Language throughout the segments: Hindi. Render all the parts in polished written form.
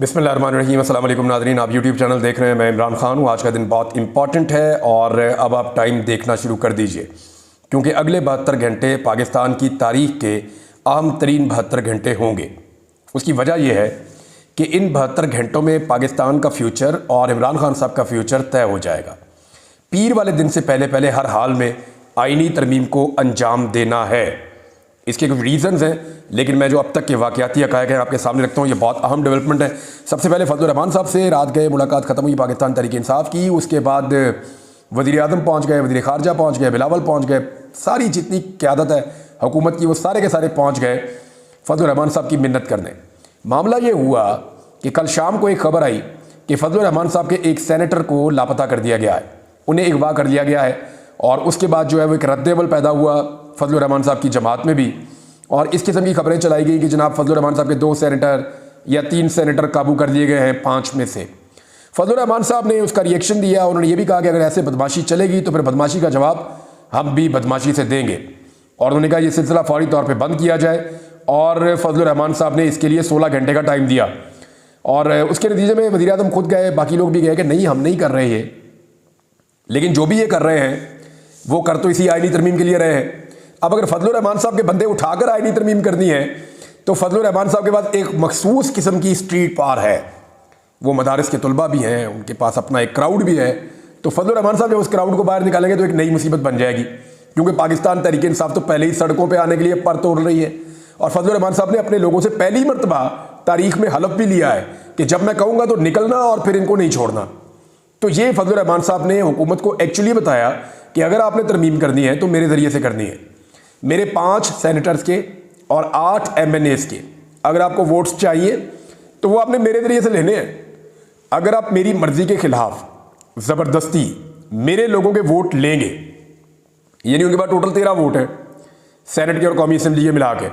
बिस्मिल्लाहिर्रहमानिर्रहीम। अस्सलाम वालेकुम नाज़रीन, आप यूट्यूब चैनल देख रहे हैं। मैं इमरान खान हूँ। आज का दिन बहुत इंपॉर्टेंट है और अब आप टाइम देखना शुरू कर दीजिए, क्योंकि अगले 72 घंटे पाकिस्तान की तारीख के अहम तरीन 72 घंटे होंगे। उसकी वजह यह है कि इन 72 घंटों में पाकिस्तान का फ्यूचर और इमरान खान साहब का फ्यूचर तय हो जाएगा। पीर वाले दिन से पहले पहले हर हाल में आइनी तरमीम को अंजाम देना है। इसके कुछ रीज़न्स हैं, लेकिन मैं जो अब तक के वाक़याती हक़ाइक़ हैं आपके सामने रखता हूँ। ये बहुत अहम डेवलपमेंट है। सबसे पहले फजलुर रहमान साहब से रात गए, मुलाकात ख़त्म हुई पाकिस्तान तहरीक इंसाफ की। उसके बाद वज़ीर आज़म पहुँच गए, वज़ीर ख़ारजा पहुँच गए, बिलावल पहुँच गए, सारी जितनी क़यादत है हुकूमत की वो सारे के सारे पहुँच गए फजलुर रहमान साहब की मिन्नत करने। मामला ये हुआ कि कल शाम को एक खबर आई कि फजलुर रहमान साहब के एक सेनेटर को लापता कर दिया गया है, उन्हें अगवा कर लिया गया है। और उसके बाद जो है वो एक रद्द-ए-अमल पैदा हुआ फजलुर रहमान साहब की जमात में भी, और इस किस्म की खबरें चलाई गई कि जनाब फजलुर रहमान साहब के 2 सेनेटर या 3 सेनेटर काबू कर लिए गए हैं 5 में से। फजलुर रहमान साहब ने उसका रिएक्शन दिया। उन्होंने ये भी कहा कि अगर ऐसे बदमाशी चलेगी तो फिर बदमाशी का जवाब हम भी बदमाशी से देंगे, और उन्होंने कहा यह सिलसिला फौरी तौर पर बंद किया जाए। और फजलुर रहमान साहब ने इसके लिए 16 घंटे का टाइम दिया, और उसके नतीजे में वज़ीर आज़म खुद गए, बाकी लोग भी गए कि नहीं हम नहीं कर रहे ये। लेकिन जो भी ये कर रहे हैं वो कर तो इसी आइनी तरमीम के लिए रहे हैं। अब अगर फजलुर रहमान साहब के बंदे उठाकर आइनी तरमीम करनी है तो फजलुर रहमान साहब के पास एक मखसूस किस्म की स्ट्रीट पार है। वो मदारिस के तलबा भी हैं, उनके पास अपना एक क्राउड भी है। तो फजलुर रहमान साहब जब उस क्राउड को बाहर निकालेंगे तो एक नई मुसीबत बन जाएगी, क्योंकि पाकिस्तान तहरीक इंसाफ तो पहले ही सड़कों पर आने के लिए पर तोड़ रही है। और फजलुर रहमान साहब ने अपने लोगों से पहली मरतबा तारीख में हलफ भी लिया है कि जब मैं कहूँगा तो निकलना और फिर इनको नहीं छोड़ना। तो ये फजलुर रहमान साहब ने हुकूमत को एक्चुअली बताया कि अगर आपने तरमीम करनी है तो मेरे ज़रिए से करनी है। मेरे 5 सेनेटर्स के और 8 MNAs के अगर आपको वोट्स चाहिए तो वो आपने मेरे ज़रिए से लेने हैं। अगर आप मेरी मर्ज़ी के ख़िलाफ़ ज़बरदस्ती मेरे लोगों के वोट लेंगे, यानी उनके पास टोटल 13 वोट हैं सेनेट के और कौमी असम्बली के मिला के,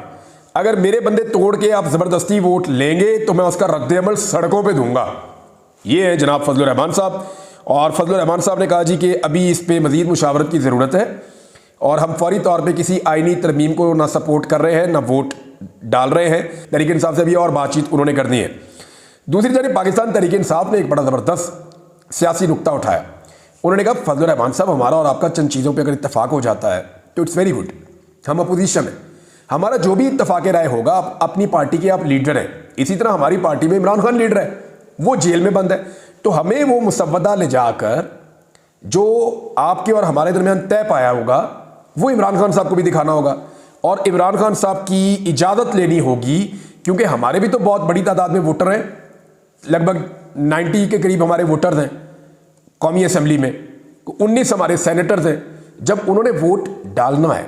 अगर मेरे बंदे तोड़ के आप ज़बरदस्ती वोट लेंगे तो मैं उसका रद्द-ए-अमल सड़कों पर दूंगा। ये है जनाब फजलुर रहमान साहब। और फजलुर रहमान साहब ने कहा जी कि अभी इस पर मज़ीद मुशावरत की ज़रूरत है, और हम फौरी तौर पे किसी आइनी तरमीम को ना सपोर्ट कर रहे हैं ना वोट डाल रहे हैं। तहरीक इंसाफ से भी और बातचीत उन्होंने करनी है। दूसरी जानिब पाकिस्तान तहरीक इंसाफ ने एक बड़ा ज़बरदस्त सियासी नुक्ता उठाया। उन्होंने कहा फजलुर रहमान साहब, हमारा और आपका चंद चीज़ों पर अगर इत्तफाक हो जाता है तो इट्स वेरी गुड, हम अपोजिशन है, हमारा जो भी इत्तफाक राय होगा, आप अपनी पार्टी के आप लीडर हैं। इसी तरह हमारी पार्टी में इमरान खान लीडर है, वो जेल में बंद है, तो हमें वो मुसव्वदा ले जाकर जो आपके और हमारे दरमियान तय पाया होगा वो इमरान खान साहब को भी दिखाना होगा, और इमरान खान साहब की इजाज़त लेनी होगी, क्योंकि हमारे भी तो बहुत बड़ी तादाद में वोटर हैं। लगभग 90 के करीब हमारे वोटर्स हैं कौमी असम्बली में, 19 हमारे सेनेटर्स हैं। जब उन्होंने वोट डालना है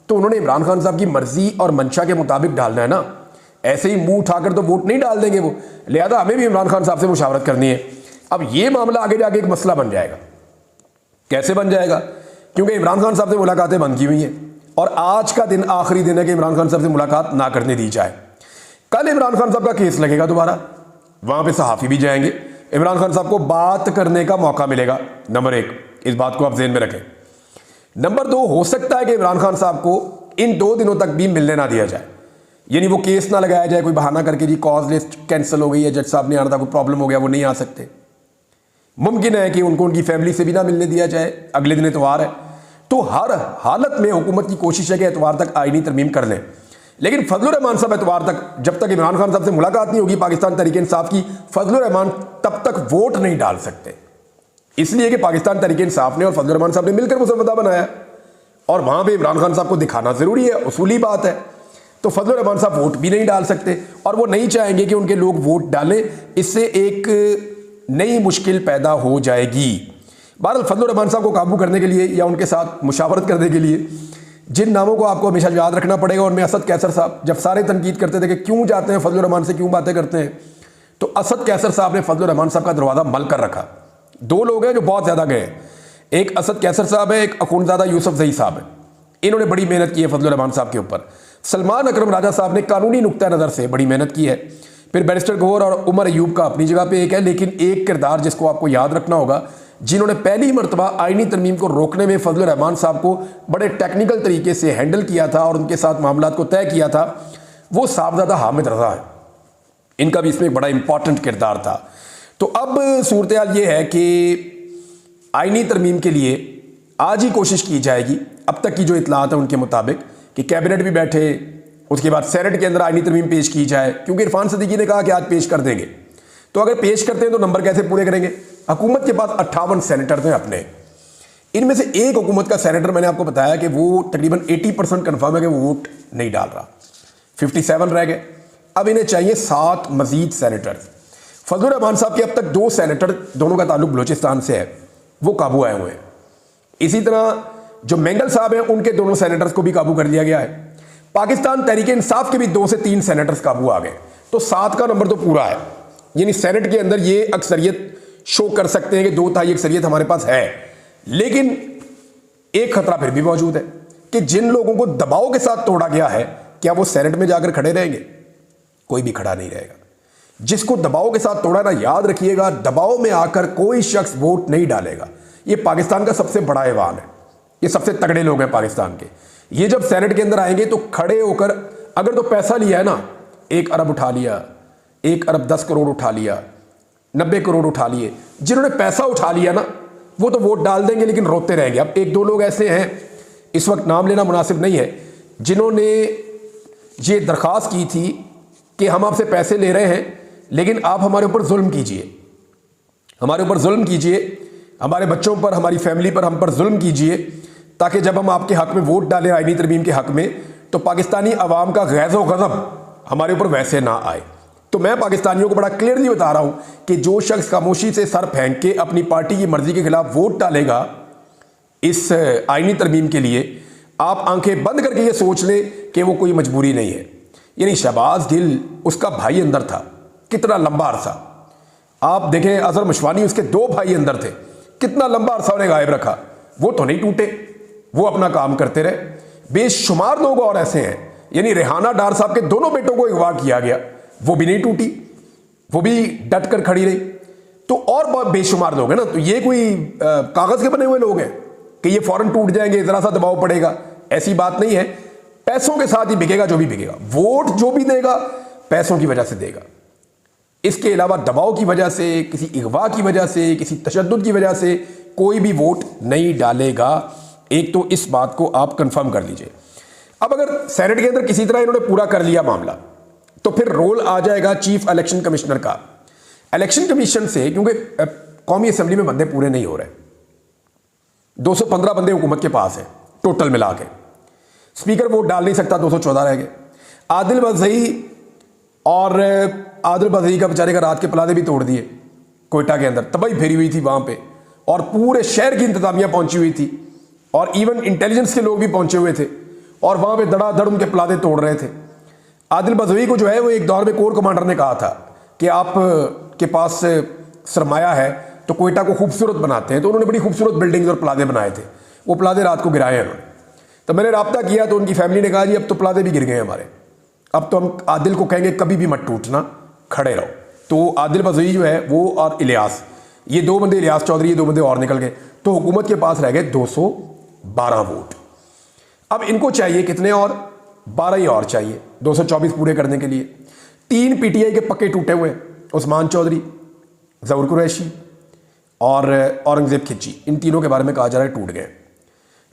तो उन्होंने इमरान खान साहब की मर्ज़ी और मंशा के मुताबिक डालना है ना, ऐसे ही मुंह उठाकर तो वोट नहीं डाल देंगे वो। लिहाजा हमें भी इमरान खान साहब से मुशावरत करनी है। अब ये मामला आगे जाके एक मसला बन जाएगा। कैसे बन जाएगा? क्योंकि इमरान खान साहब से मुलाकातें बंद की हुई हैं, और आज का दिन आखिरी दिन है कि इमरान खान साहब से मुलाकात ना करने दी जाए। कल इमरान खान साहब का केस लगेगा दोबारा, वहाँ पे सहाफ़ी भी जाएंगे, इमरान खान साहब को बात करने का मौका मिलेगा। नंबर 1, इस बात को आप ज़हन में रखें। नंबर 2, हो सकता है कि इमरान खान साहब को इन 2 दिनों तक भी मिलने ना दिया जाए, यानी वो केस ना लगाया जाए कोई बहाना करके जी कॉज लिस्ट कैंसिल हो गई है, जज साहब ने आना था, कोई प्रॉब्लम हो गया, वो नहीं आ सकते। मुमकिन है कि उनको उनकी फैमिली से भी ना मिलने दिया जाए, अगले दिन एतवार है। तो हर हालत में हुकूमत की कोशिश है कि एतवार तक आइनी तरमीम कर लें। लेकिन फजलुर रहमान साहब एतवार तक, जब तक इमरान खान साहब से मुलाकात नहीं होगी पाकिस्तान तहरीक इंसाफ की, फजलुर रहमान तब तक वोट नहीं डाल सकते। इसलिए कि पाकिस्तान तहरीक इंसाफ ने और फजलुर रहमान साहब ने मिलकर मुसव्वदा बनाया, और वहाँ पर इमरान खान साहब को दिखाना ज़रूरी है, उसूली बात है। तो फजलुर रहमान साहब वोट भी नहीं डाल सकते, और वो नहीं चाहेंगे कि उनके लोग वोट डालें, इससे एक नई मुश्किल पैदा हो जाएगी। बहरहाल फजलुर रहमान साहब को काबू करने के लिए या उनके साथ मुशावरत करने के लिए जिन नामों को आपको हमेशा याद रखना पड़ेगा, उनमें असद कैसर साहब, जब सारे तनकीद करते थे कि क्यों जाते हैं फजलुर रहमान से, क्यों बातें करते हैं, तो असद कैसर साहब ने फजलुर रहमान साहब का दरवाज़ा मल कर रखा। 2 लोग हैं जो बहुत ज़्यादा गए हैं, एक असद कैसर साहब है, एक अखुंज़ादा यूसुफ ज़ई साहब है। इन्होंने बड़ी मेहनत की है फजलुर रहमान साहब के ऊपर। सलमान अकरम राजा साहब ने कानूनी नुक्ता नज़र से बड़ी मेहनत की है। फिर बैरिस्टर गौहर और उमर अयूब का अपनी जगह पे एक है, लेकिन एक किरदार जिसको आपको याद रखना होगा, जिन्होंने पहली मरतबा आइनी तरमीम को रोकने में फजलुर रहमान साहब को बड़े टेक्निकल तरीके से हैंडल किया था और उनके साथ मामलात को तय किया था, वो साहबजादा हामिद रज़ा है। इनका भी इसमें एक बड़ा इंपॉर्टेंट किरदार था। तो अब सूरत हाल ये है कि आईनी तरमीम के लिए आज ही कोशिश की जाएगी। अब तक की जो इतलात है उनके मुताबिक कि कैबिनेट भी बैठे, उसके बाद सेनेट के अंदर आईनी तरमीम पेश की जाए, क्योंकि इरफान सिद्दीकी ने कहा कि आज पेश कर देंगे। तो अगर पेश करते हैं तो नंबर कैसे पूरे करेंगे? हुकूमत के पास 58 सेनेटर थे अपने, इनमें से एक हुकूमत का सेनेटर मैंने आपको बताया कि वो तकरीबन 80% कन्फर्म है कि वो वोट नहीं डाल रहा, 57 रह गए। अब इन्हें चाहिए 7 मजीद सेनेटर। फजलुर रहमान साहब के अब तक 2 सेनेटर, दोनों का ताल्लुक बलोचिस्तान से है, वो काबू आए हुए हैं। इसी तरह जो मेंगल साहब हैं उनके दोनों सेनेटर्स को भी काबू कर लिया गया है। पाकिस्तान तहरीक इंसाफ के भी 2 से 3 सेनेटर्स काबू आ गए। तो 7 का नंबर तो पूरा है, यानी सेनेट के अंदर ये अक्सरियत शो कर सकते हैं कि 2/3 अक्सरियत हमारे पास है। लेकिन एक खतरा फिर भी मौजूद है कि जिन लोगों को दबाव के साथ तोड़ा गया है, क्या वो सेनेट में जाकर खड़े रहेंगे? कोई भी खड़ा नहीं रहेगा। जिसको दबाव के साथ तोड़ा ना, याद रखिएगा, दबाव में आकर कोई शख्स वोट नहीं डालेगा। ये पाकिस्तान का सबसे बड़ा ऐवान है, ये सबसे तगड़े लोग हैं पाकिस्तान के। ये जब सेनेट के अंदर आएंगे तो खड़े होकर, अगर तो पैसा लिया है ना, 1 अरब उठा लिया, 1 अरब 10 करोड़ उठा लिया, 90 करोड़ उठा लिए, जिन्होंने पैसा उठा लिया ना वो तो वोट डाल देंगे लेकिन रोते रहेंगे। अब 1-2 लोग ऐसे हैं, इस वक्त नाम लेना मुनासिब नहीं है, जिन्होंने ये दरख्वास्त की थी कि हम आपसे पैसे ले रहे हैं लेकिन आप हमारे ऊपर जुल्म कीजिए, हमारे ऊपर जुल्म कीजिए, हमारे बच्चों पर, हमारी फैमिली पर, हम पर जुल्म कीजिए, ताकि जब हम आपके हक में वोट डालें आईनी तरमीम के हक में, तो पाकिस्तानी अवाम का गैज़ो गज़ब हमारे ऊपर वैसे ना आए। तो मैं पाकिस्तानियों को बड़ा क्लियरली बता रहा हूं कि जो शख्स खामोशी से सर फेंक के अपनी पार्टी की मर्जी के खिलाफ वोट डालेगा इस आईनी तरमीम के लिए, आप आंखें बंद करके ये सोच लें कि वो कोई मजबूरी नहीं है। यानी शहबाज गिल, उसका भाई अंदर था कितना लंबा अरसा, आप देखें अजहर मशवानी, उसके 2 भाई अंदर थे, कितना लंबा अरसा उन्हें गायब रखा, वो तो नहीं टूटे, वो अपना काम करते रहे। बेशुमार लोग और ऐसे हैं, यानी रेहाना डार साहब के दोनों बेटों को अगवा किया गया, वो भी नहीं टूटी, वो भी डट कर खड़ी रही। तो और बहुत बेशुमार लोग हैं ना, तो ये कोई कागज के बने हुए लोग हैं कि ये फौरन टूट जाएंगे, जरा सा दबाव पड़ेगा, ऐसी बात नहीं है। पैसों के साथ ही बिकेगा जो भी बिकेगा, वोट जो भी देगा पैसों की वजह से देगा। इसके अलावा दबाव की वजह से, किसी अगवा की वजह से, किसी तशद्दुद की वजह से कोई भी वोट नहीं डालेगा। एक तो इस बात को आप कंफर्म कर लीजिए। अब अगर सेनेट के अंदर किसी तरह इन्होंने पूरा कर लिया मामला, तो फिर रोल आ जाएगा चीफ इलेक्शन कमिश्नर का। इलेक्शन कमीशन से, क्योंकि कौमी असेंबली में बंदे पूरे नहीं हो रहे, 215 बंदे हुकूमत के पास हैं टोटल मिला के, स्पीकर वोट डाल नहीं सकता, 214 रह गए। आदिल बज़ई का बेचारे का रात के प्लादे भी तोड़ दिए कोयटा के अंदर, तबाही फेरी हुई थी वहां पे, और पूरे शहर की इंतजामिया पहुंची हुई थी, और इवन इंटेलिजेंस के लोग भी पहुंचे हुए थे, और वहां पे धड़ाधड़ उनके प्लादे तोड़ रहे थे। आदिल बज़ई को जो है वो एक दौर में कोर कमांडर ने कहा था कि आप के पास सरमाया है तो कोयटा को खूबसूरत बनाते हैं, तो उन्होंने बड़ी खूबसूरत बिल्डिंग्स और प्लाजे बनाए थे, वो प्लाजे रात को गिराए हैं उन्होंने। तो मैंने रब्ता किया तो उनकी फैमिली ने कहा जी अब तो प्लाजे भी गिर गए हमारे, अब तो हम आदिल को कहेंगे कभी भी मत टूटना, खड़े रहो। तो आदिल बज़ई जो है वो और इलियास, ये 2 बंदे, इलियास चौधरी, ये 2 बंदे और निकल गए, तो हुकूमत के पास रह गए 212 वोट। अब इनको चाहिए कितने? और 12 ही और चाहिए 224 पूरे करने के लिए। 3 पीटीआई के पक्के टूटे हुए, उस्मान चौधरी, ज़हूर कुरैशी और औरंगज़ेब खिच्ची, इन तीनों के बारे में कहा जा रहा है टूट गए,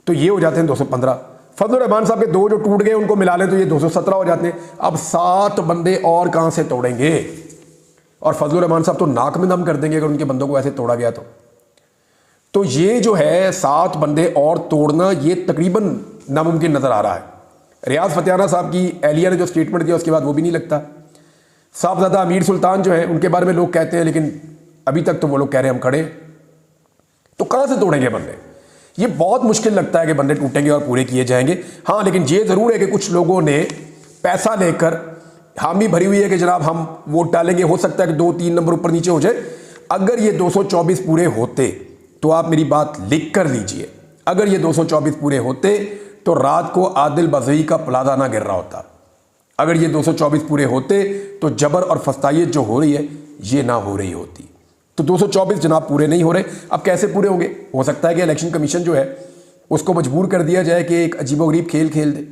तो ये हो जाते हैं 215। फजलुर रहमान साहब के 2 जो टूट गए उनको मिला लें तो ये 217 हो जाते हैं। अब 7 बंदे और कहां से तोड़ेंगे? और फजलुर रहमान साहब तो नाक में दम कर देंगे अगर उनके बंदों को ऐसे तोड़ा गया तो ये जो है 7 बंदे और तोड़ना ये तकरीबन नामुमकिन नजर आ रहा है। रियाज फतेहाना साहब की एहलिया ने जो स्टेटमेंट दिया उसके बाद वो भी नहीं लगता। साहबजादा अमीर सुल्तान जो है उनके बारे में लोग कहते हैं, लेकिन अभी तक तो वो लोग कह रहे हैं हम खड़े, तो कहां से तोड़ेंगे बंदे? ये बहुत मुश्किल लगता है कि बंदे टूटेंगे और पूरे किए जाएंगे। हाँ, लेकिन ये जरूर है कि कुछ लोगों ने पैसा लेकर हामी भरी हुई है कि जनाब हम वोट डालेंगे, हो सकता है कि 2-3 नंबर ऊपर नीचे हो जाए। अगर ये 224 पूरे होते तो आप मेरी बात लिख कर लीजिए, अगर ये 224 पूरे होते तो रात को आदिल बज़ई का प्लाजा ना गिर रहा होता। अगर ये 224 पूरे होते तो जबर और फस्तायत जो हो रही है ये ना हो रही होती। तो 224 जनाब पूरे नहीं हो रहे। अब कैसे पूरे होंगे? हो सकता है कि इलेक्शन कमीशन जो है उसको मजबूर कर दिया जाए कि एक अजीबोगरीब खेल खेल दे,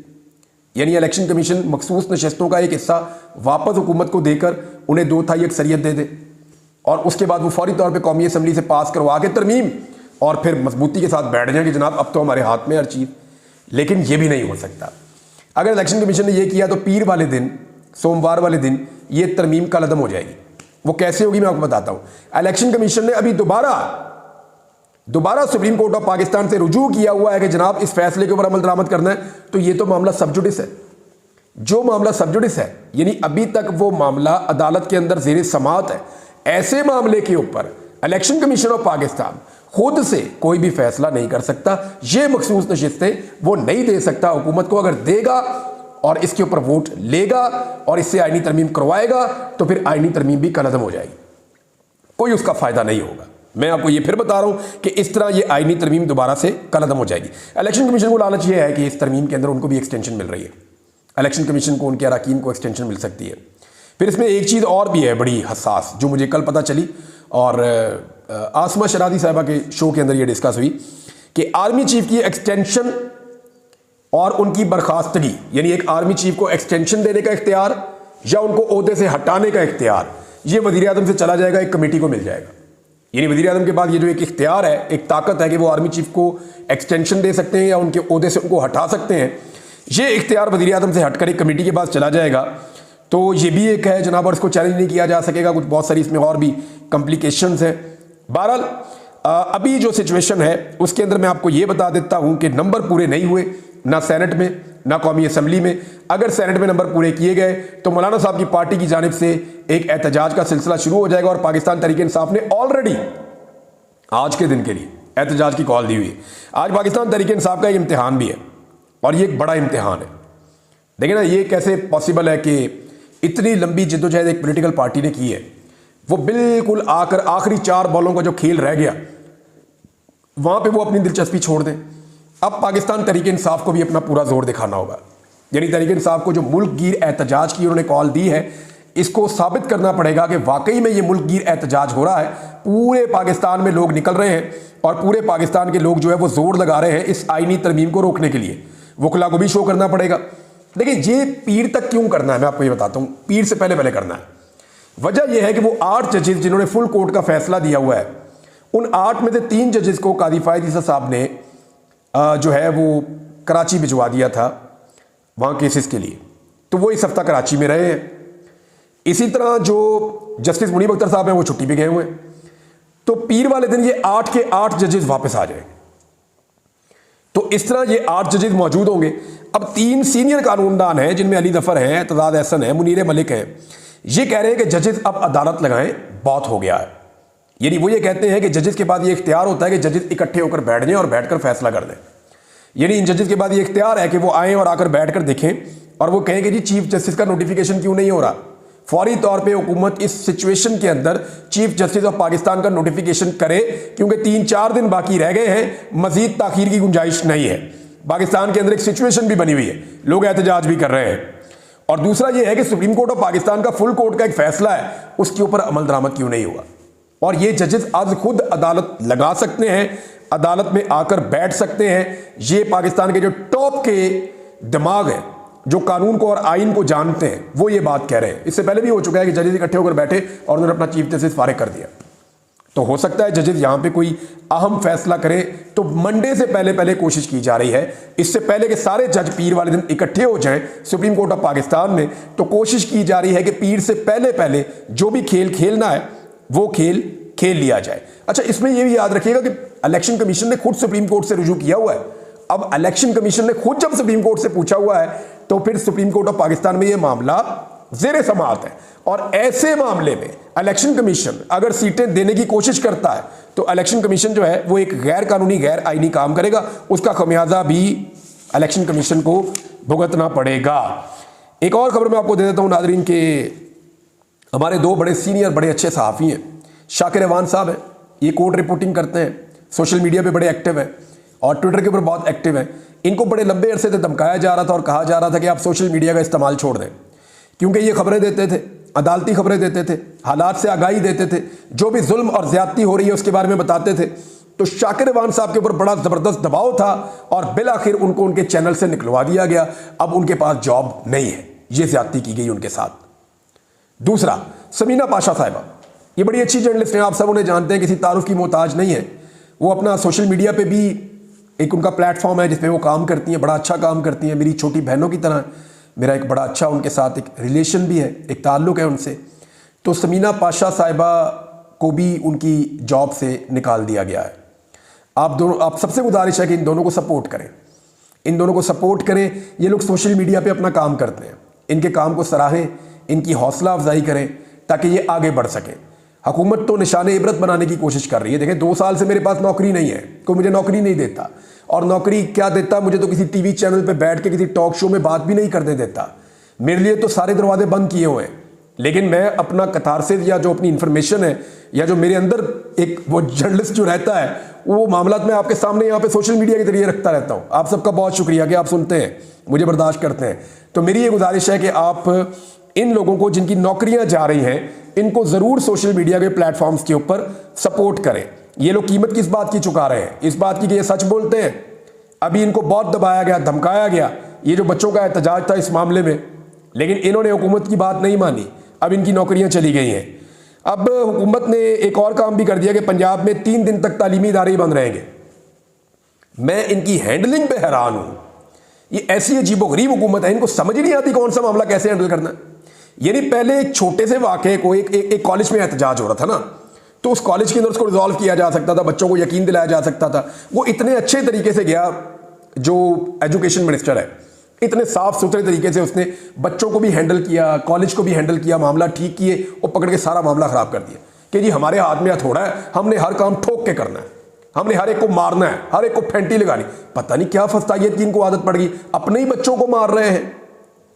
यानी इलेक्शन कमीशन मखसूस नशस्तों का एक हिस्सा वापस हुकूमत को देकर उन्हें 2 तिहाई अक्सरियत दे दे और उसके बाद वो फौरी तौर पे कौमी असम्बली से पास करवा के तरमीम और फिर मजबूती के साथ बैठ जाएं कि जनाब अब तो हमारे हाथ में हर चीज़। लेकिन ये भी नहीं हो सकता। अगर इलेक्शन कमीशन ने ये किया तो पीर वाले दिन, सोमवार वाले दिन ये तरमीम कल अदम हो जाएगी। वो कैसे होगी मैं आपको बताता हूं। इलेक्शन कमीशन ने अभी दोबारा सुप्रीम कोर्ट ऑफ पाकिस्तान से रुजू किया हुआ है कि जनाब इस फैसले के ऊपर अमल दरामद करना है, तो ये तो मामला सब जुडिस है। जो मामला सब जुडिस है यानी अभी तक वो मामला अदालत के अंदर ज़ेरे समाअत है। ऐसे मामले के ऊपर इलेक्शन कमीशन ऑफ पाकिस्तान खुद से कोई भी फैसला नहीं कर सकता। ये मखसूस नशिस्तें वो नहीं दे सकता हुकूमत को। अगर देगा और इसके ऊपर वोट लेगा और इससे आईनी तरमीम करवाएगा तो फिर आईनी तरमीम भी कल अदम हो जाएगी, कोई उसका फायदा नहीं होगा। मैं आपको ये फिर बता रहा हूं कि इस तरह ये आईनी तरमीम दोबारा से कल अदम हो जाएगी। इलेक्शन कमीशन को लालच ये है कि इस तरमीम के अंदर उनको भी एक्सटेंशन मिल रही है। इलेक्शन कमीशन को उनके अरकान को एक्सटेंशन मिल सकती है। फिर इसमें एक चीज़ और भी है बड़ी हसास, जो मुझे कल पता चली और आसमा शरादी साहिबा के शो के अंदर ये डिस्कस हुई कि आर्मी चीफ की एक्सटेंशन और उनकी बर्खास्तगी, यानी एक आर्मी चीफ को एक्सटेंशन देने का इख्तियार या उनको ओहदे से हटाने का इख्तियार, ये वज़ीर आज़म से चला जाएगा, एक कमेटी को मिल जाएगा। यानी वज़ीर आज़म के पास ये जो एक इख्तियार है, एक ताकत है कि वो आर्मी चीफ को एक्सटेंशन दे सकते हैं या उनके ओहदे से उनको हटा सकते हैं। ये इख्तियार वज़ीर आज़म से हटकर एक कमेटी के पास चला जाएगा। तो ये भी एक है जनाब, और इसको चैलेंज नहीं किया जा सकेगा। कुछ बहुत सारी इसमें और भी कॉम्प्लिकेशंस हैं। बहरहाल अभी जो सिचुएशन है उसके अंदर मैं आपको ये बता देता हूँ कि नंबर पूरे नहीं हुए, ना सेनेट में ना कौमी असम्बली में। अगर सेनेट में नंबर पूरे किए गए तो मौलाना साहब की पार्टी की जानिब से एक एहतजाज का सिलसिला शुरू हो जाएगा और पाकिस्तान तहरीक-ए-इंसाफ ने ऑलरेडी आज के दिन के लिए एहतजाज की कॉल दी हुई है। आज पाकिस्तान तहरीक-ए-इंसाफ का एक इम्तिहान भी है और ये एक बड़ा इम्तिहान है। देखिए ना, ये कैसे पॉसिबल है कि इतनी लंबी जिद्दोजहद एक पॉलिटिकल पार्टी ने की है, वो बिल्कुल आकर आखिरी 4 बॉलों का जो खेल रह गया वहां पे वो अपनी दिलचस्पी छोड़ दें। अब पाकिस्तान तहरीक-ए-इंसाफ को भी अपना पूरा जोर दिखाना होगा। यानी तहरीक-ए-इंसाफ को जो मुल्क गिर एहतजाज की उन्होंने कॉल दी है, इसको साबित करना पड़ेगा कि वाकई में ये मुल्क गिर एहतजाज हो रहा है। पूरे पाकिस्तान में लोग निकल रहे हैं और पूरे पाकिस्तान के लोग जो है वो जोर लगा रहे हैं इस आईनी तरमीम को रोकने के लिए। वकला को भी शो करना पड़ेगा। देखिए, ये पीर तक क्यों करना है मैं आपको ये बताता हूँ। पीर से पहले करना है। वजह यह है कि वो 8 जजेस जिन्होंने फुल कोर्ट का फैसला दिया हुआ है, उन 8 में से 3 जजेस को कादी फायद ईसा साहब ने जो है वो कराची भिजवा दिया था वहाँ केसेस के लिए। तो वो इस हफ्ता कराची में रहे हैं। इसी तरह जो जस्टिस मुनीब अख्तर साहब हैं वो छुट्टी पे गए हुए हैं। तो पीर वाले दिन ये 8 के 8 जजेस वापस आ जाएंगे। तो इस तरह ये 8 जजेस मौजूद होंगे। अब 3 सीनियर कानूनदान हैं जिनमें अली जफर हैं, एतजाज एहसन है, मुनीर मलिक हैं। ये कह रहे हैं कि जजेस अब अदालत लगाएं, बहुत हो गया है। यानी वो ये कहते हैं कि जजेस के बाद ये इख्तियार होता है कि जजेस इकट्ठे होकर बैठ जाएं और बैठकर फैसला कर दें। यानी इन जजेस के बाद ये इख्तियार है कि वो आएँ और आकर बैठकर देखें और वो कहें कि जी चीफ जस्टिस का नोटिफिकेशन क्यों नहीं हो रहा। फौरी तौर पे हुकूमत इस सिचुएशन के अंदर चीफ जस्टिस ऑफ पाकिस्तान का नोटिफिकेशन करे, क्योंकि 3-4 दिन बाकी रह गए हैं, मजीद ताखीर की गुंजाइश नहीं है। पाकिस्तान के अंदर एक सिचुएशन भी बनी हुई है, लोग एहतजाज भी कर रहे हैं। और दूसरा यह है कि सुप्रीम कोर्ट ऑफ पाकिस्तान का फुल कोर्ट का एक फैसला है, उसके ऊपर अमल दरामद क्यों नहीं हुआ। और ये जजेस आज खुद अदालत लगा सकते हैं, अदालत में आकर बैठ सकते हैं। ये पाकिस्तान के जो टॉप के दिमाग हैं, जो कानून को और आइन को जानते हैं, वो ये बात कह रहे हैं। इससे पहले भी हो चुका है कि जजेस इकट्ठे होकर बैठे और उन्होंने अपना चीफ जस्टिस फारिग कर दिया। तो हो सकता है जजेस यहां पे कोई अहम फैसला करे, तो मंडे से पहले कोशिश की जा रही है, इससे पहले कि सारे जज पीर वाले दिन इकट्ठे हो जाएं सुप्रीम कोर्ट ऑफ पाकिस्तान में, तो कोशिश की जा रही है कि पीर से पहले जो भी खेल खेलना है वो खेल खेल लिया जाए। अच्छा, इसमें यह भी याद रखिएगा कि इलेक्शन कमीशन ने खुद सुप्रीम कोर्ट से रुजू किया हुआ है। अब इलेक्शन कमीशन ने खुद जब सुप्रीम कोर्ट से पूछा हुआ है, तो फिर सुप्रीम कोर्ट ऑफ पाकिस्तान में यह मामला ज़ेरे समाअत है। और ऐसे मामले में इलेक्शन कमीशन अगर सीटें देने की कोशिश करता है, तो इलेक्शन कमीशन जो है वो एक गैर कानूनी गैर आईनी काम करेगा, उसका खमियाजा भी इलेक्शन कमीशन को भुगतना पड़ेगा। एक और खबर मैं आपको दे देता हूं नाजरीन के हमारे 2 बड़े सीनियर बड़े अच्छे सहाफ़ी हैं। शाकिर अवान साहब हैं, ये कोर्ट रिपोर्टिंग करते हैं, सोशल मीडिया पे बड़े एक्टिव हैं और ट्विटर के ऊपर बहुत एक्टिव हैं। इनको बड़े लंबे अरसे से धमकाया जा रहा था और कहा जा रहा था कि आप सोशल मीडिया का इस्तेमाल छोड़ दें, क्योंकि ये खबरें देते थे, अदालती खबरें देते थे, हालात से आगाही देते थे, जो भी जुल्म और ज्यादती हो रही है उसके बारे में बताते थे। तो शाकिर अवान साहब के ऊपर बड़ा ज़बरदस्त दबाव था और बिलाखिर उनको उनके चैनल से निकलवा दिया गया। अब उनके पास जॉब नहीं है, ये ज्यादती की गई उनके साथ। दूसरा, समीना पाशा साहिबा, ये बड़ी अच्छी जर्नलिस्ट हैं, आप सब उन्हें जानते हैं, किसी तारुफ की मोहताज नहीं है। वो अपना सोशल मीडिया पे भी एक उनका प्लेटफॉर्म है जिसमें वो काम करती हैं, बड़ा अच्छा काम करती हैं, मेरी छोटी बहनों की तरह। मेरा एक बड़ा अच्छा उनके साथ एक रिलेशन भी है, एक ताल्लुक़ है उनसे। तो समीना पाशा साहिबा को भी उनकी जॉब से निकाल दिया गया है। आप सबसे गुजारिश है कि इन दोनों को सपोर्ट करें, इन दोनों को सपोर्ट करें। ये लोग सोशल मीडिया पे अपना काम करते हैं, इनके काम को सराहें, इनकी हौसला अफजाई करें ताकि ये आगे बढ़ सकें। हुकूमत तो निशाने इबरत बनाने की कोशिश कर रही है। देखें, 2 साल से मेरे पास नौकरी नहीं है, कोई मुझे नौकरी नहीं देता, और नौकरी क्या देता, मुझे तो किसी टीवी चैनल पे बैठ के किसी टॉक शो में बात भी नहीं करने देता। मेरे लिए तो सारे दरवाजे बंद किए हुए हैं। लेकिन मैं अपना कथारसिस या जो अपनी इंफॉर्मेशन है या जो मेरे अंदर एक वो जर्नलिस्ट जो रहता है, वो मामला मैं आपके सामने यहाँ पे सोशल मीडिया के जरिए रखता रहता हूँ। आप सबका बहुत शुक्रिया कि आप सुनते हैं, मुझे बर्दाश्त करते हैं। तो मेरी ये गुजारिश है कि आप इन लोगों को जिनकी नौकरियां जा रही हैं, इनको ज़रूर सोशल मीडिया के प्लेटफॉर्म्स के ऊपर सपोर्ट करें। ये लोग कीमत किस बात की चुका रहे हैं? इस बात की कि ये सच बोलते हैं। अभी इनको बहुत दबाया गया, धमकाया गया, ये जो बच्चों का एहतजाज था इस मामले में, लेकिन इन्होंने हुकूमत की बात नहीं मानी। अब इनकी नौकरियां चली गई हैं। अब हुकूमत ने एक और काम भी कर दिया कि पंजाब में 3 दिन तक तालीमी इदारे बंद रहेंगे। मैं इनकी हैंडलिंग पे हैरान हूं। ये ऐसी अजीबोगरीब हुकूमत है, इनको समझ ही नहीं आती कौन सा मामला कैसे हैंडल करना है। यानी पहले एक छोटे से वाक़े को एक कॉलेज में एहतजाज हो रहा था ना, तो उस कॉलेज के अंदर उसको रिजॉल्व किया जा सकता था, बच्चों को यकीन दिलाया जा सकता था। वो इतने अच्छे तरीके से गया, जो एजुकेशन मिनिस्टर है, इतने साफ सुथरे तरीके से उसने बच्चों को भी हैंडल किया, कॉलेज को भी हैंडल किया, मामला ठीक किए, और पकड़ के सारा मामला ख़राब कर दिया कि जी हमारे हाथ में हथौड़ा है, हमने हर काम ठोक के करना है, हमने हर एक को मारना है, हर एक को फेंटी लगानी। पता नहीं क्या फस्तायत की इनको आदत पड़ गई, अपने ही बच्चों को मार रहे हैं,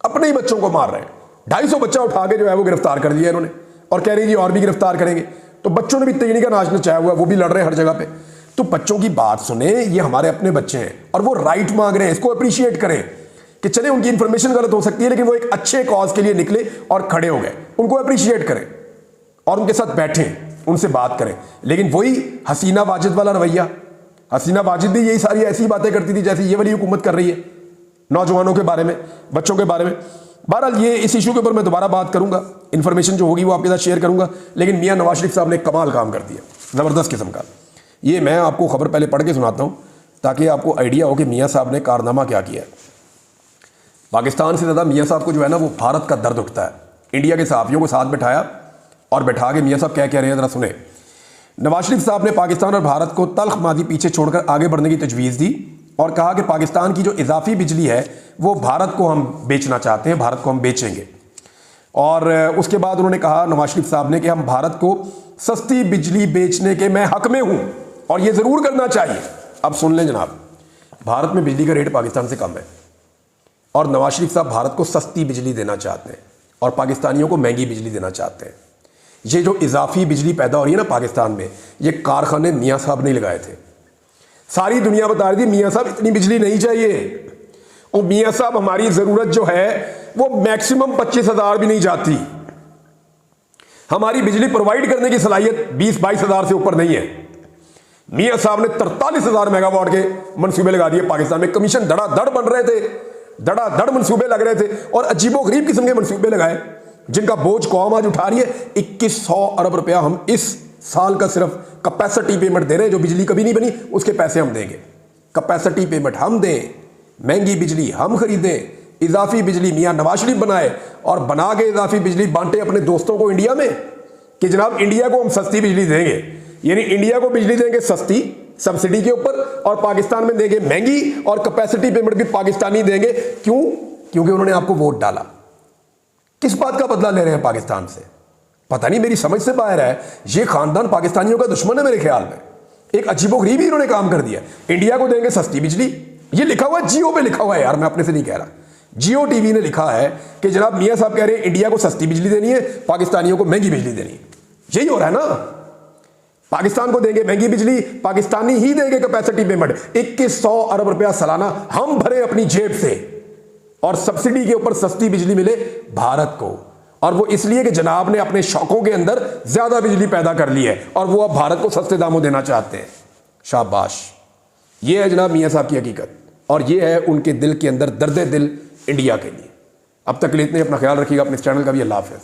अपने ही बच्चों को मार रहे हैं। 250 बच्चा उठा के जो है वो गिरफ्तार कर लिया इन्होंने, और कह रही जी और भी गिरफ्तार करेंगे। तो बच्चों ने भी तेजनी का नाच नचाया हुआ है, वो भी लड़ रहे हैं हर जगह पे। तो बच्चों की बात सुने, ये हमारे अपने बच्चे हैं और वो राइट मांग रहे हैं, इसको अप्रिशिएट करें कि चले उनकी इंफॉर्मेशन गलत हो सकती है, लेकिन वो एक अच्छे कॉज के लिए निकले और खड़े हो गए। उनको अप्रिशिएट करें और उनके साथ बैठें, उनसे बात करें। लेकिन वही हसीना वाजिद वाला रवैया, हसीना वाजिद भी यही सारी ऐसी बातें करती थी जैसे ये वाली हुकूमत कर रही है, नौजवानों के बारे में, बच्चों के बारे में। बहरहाल ये इस इशू के ऊपर मैं दोबारा बात करूंगा, इंफॉर्मेशन जो होगी वो आपके साथ शेयर करूंगा। लेकिन मियां नवाज शरीफ साहब ने कमाल काम कर दिया, ज़बरदस्त किस्म का। ये मैं आपको खबर पहले पढ़ के सुनाता हूं ताकि आपको आइडिया हो कि मियां साहब ने कारनामा क्या किया है। पाकिस्तान से ज़्यादा मियां साहब को जो है ना वो भारत का दर्द उठता है। इंडिया के सहाफ़ियों को साथ बिठाया और बैठा के मियां साहब क्या कह रहे हैं ज़रा सुने। नवाज शरीफ साहब ने पाकिस्तान और भारत को तल्ख मादी पीछे छोड़कर आगे बढ़ने की तजवीज़ दी और कहा कि पाकिस्तान की जो इजाफी बिजली है वो भारत को हम बेचना चाहते हैं, भारत को हम बेचेंगे। और उसके बाद उन्होंने कहा नवाज शरीफ साहब ने कि हम भारत को सस्ती बिजली बेचने के मैं हक में हूं और ये ज़रूर करना चाहिए। अब सुन लें जनाब, भारत में बिजली का रेट पाकिस्तान से कम है और नवाज शरीफ साहब भारत को सस्ती बिजली देना चाहते हैं और पाकिस्तानियों को महंगी बिजली देना चाहते हैं। ये जो इजाफी बिजली पैदा हो रही है ना पाकिस्तान में, ये कारखाने मियाँ साहब ने लगाए थे। सारी दुनिया बता रही थी मियाँ साहब इतनी बिजली नहीं चाहिए, और मियाँ साहब हमारी ज़रूरत जो है वो मैक्सिमम 25,000 भी नहीं जाती। हमारी बिजली प्रोवाइड करने की सलाहियत 20-22 हज़ार से ऊपर नहीं है। मियाँ साहब ने 43,000 मेगावाट के मनसूबे लगा दिए पाकिस्तान में। कमीशन धड़ाधड़ बन रहे थे, धड़ाधड़ मनसूबे लग रहे थे और अजीबोगरीब किस्म के मनसूबे लगाए जिनका बोझ कौम आज उठा रही है। 2100 अरब रुपया हम इस साल का सिर्फ कैपेसिटी पेमेंट दे रहे हैं, जो बिजली कभी नहीं बनी उसके पैसे हम देंगे। कैपेसिटी पेमेंट हम दें, महंगी बिजली हम खरीदें, इजाफी बिजली मियाँ नवाज शरीफ बनाए और बना के इजाफी बिजली बांटे अपने दोस्तों को इंडिया में कि जनाब इंडिया को हम सस्ती बिजली देंगे। यानी इंडिया को बिजली देंगे सस्ती सब्सिडी के ऊपर और पाकिस्तान में देंगे महंगी, और कैपेसिटी पेमेंट भी पाकिस्तानी देंगे। क्यों? क्योंकि उन्होंने आपको वोट डाला। किस बात का बदला ले रहे हैं पाकिस्तान से? पता नहीं, मेरी समझ से बाहर है। ये खानदान पाकिस्तानियों का दुश्मन है मेरे ख्याल में। एक अजीबोगरीब ही इन्होंने काम कर दिया। इंडिया को देंगे सस्ती बिजली, ये लिखा हुआ है, जियो पे लिखा हुआ है यार, मैं अपने से नहीं कह रहा, जियो टीवी ने लिखा है कि जनाब मियाँ साहब कह रहे हैं इंडिया को सस्ती बिजली देनी है, पाकिस्तानियों को महंगी बिजली देनी है। यही हो रहा है ना, पाकिस्तान को देंगे महंगी बिजली, पाकिस्तानी ही देंगे कैपेसिटी पेमेंट। 2100 अरब रुपया सालाना हम भरे अपनी जेब से और सब्सिडी के ऊपर सस्ती बिजली मिले भारत को। और वो इसलिए कि जनाब ने अपने शौकों के अंदर ज्यादा बिजली पैदा कर ली है और वो अब भारत को सस्ते दामों देना चाहते हैं। शाबाश, ये है जनाब मियाँ साहब की हकीकत और ये है उनके दिल के अंदर दर्द दिल इंडिया के लिए। अब तक के लिए इतने, अपना ख्याल रखिएगा, अपने चैनल का भी। अल्लाह हाफ़िज़।